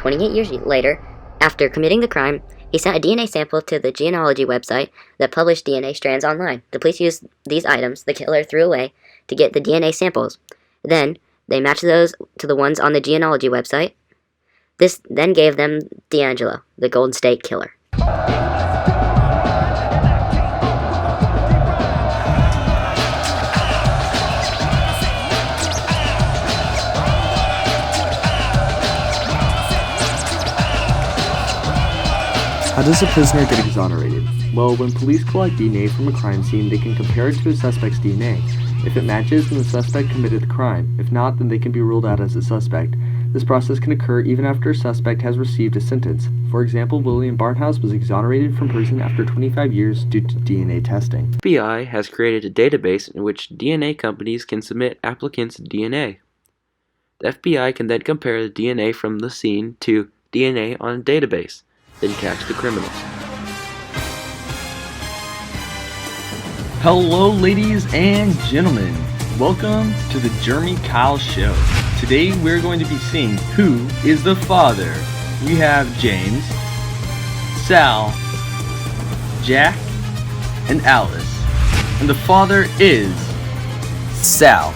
28 years later, after committing the crime, he sent a DNA sample to the genealogy website that published DNA strands online. The police used these items the killer threw away to get the DNA samples. Then, they matched those to the ones on the genealogy website. This then gave them D'Angelo, the Golden State Killer. How does a prisoner get exonerated? Well, when police collect DNA from a crime scene, they can compare it to a suspect's DNA. If it matches, then the suspect committed the crime. If not, then they can be ruled out as a suspect. This process can occur even after a suspect has received a sentence. For example, William Barnhouse was exonerated from prison after 25 years due to DNA testing. The FBI has created a database in which DNA companies can submit applicants' DNA. The FBI can then compare the DNA from the scene to DNA on a database, then catch the criminals. Hello ladies and gentlemen, welcome to the Jeremy Kyle Show. Today we're going to be seeing who is the father. We have James, Sal, Jack, and Alice. And the father is Sal.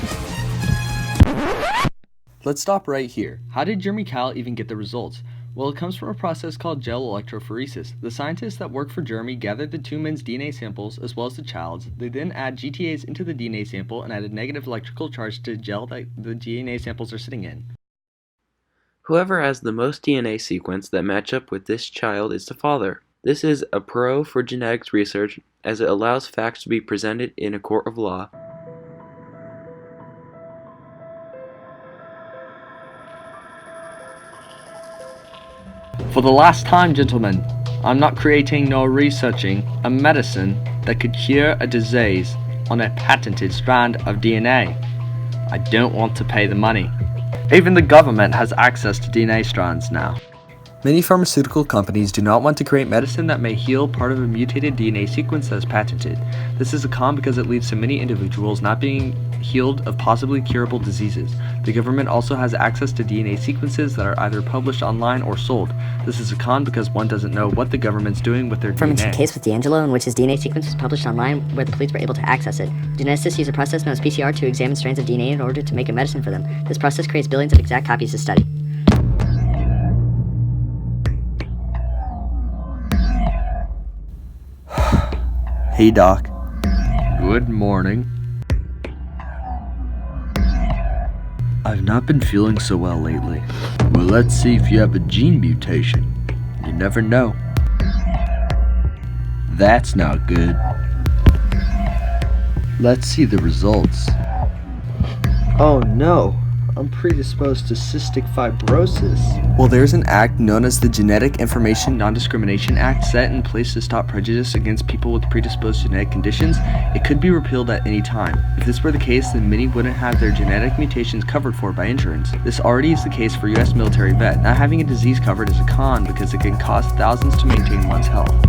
Let's stop right here. How did Jeremy Kyle even get the results? Well, it comes from a process called gel electrophoresis. The scientists that work for Jeremy gathered the two men's DNA samples as well as the child's. They then add GTAs into the DNA sample and add a negative electrical charge to the gel that the DNA samples are sitting in. Whoever has the most DNA sequence that match up with this child is the father. This is a pro for genetics research as it allows facts to be presented in a court of law. For the last time, gentlemen, I'm not creating nor researching a medicine that could cure a disease on a patented strand of DNA. I don't want to pay the money. Even the government has access to DNA strands now. Many pharmaceutical companies do not want to create medicine that may heal part of a mutated DNA sequence that is patented. This is a con because it leads to many individuals not being healed of possibly curable diseases. The government also has access to DNA sequences that are either published online or sold. This is a con because one doesn't know what the government's doing with their From DNA. a case with D'Angelo in which his DNA sequence was published online where the police were able to access it. Geneticists use a process known as PCR to examine strands of DNA in order to make a medicine for them. This process creates billions of exact copies to study. Hey Doc. Good morning. I've not been feeling so well lately. Well, let's see if you have a gene mutation. You never know. That's not good. Let's see the results. Oh no, I'm predisposed to cystic fibrosis. Well, there's an act known as the Genetic Information Non-Discrimination Act set in place to stop prejudice against people with predisposed genetic conditions. It could be repealed at any time. If this were the case, then many wouldn't have their genetic mutations covered for by insurance. This already is the case for US military vet. Not having a disease covered is a con because it can cost thousands to maintain one's health.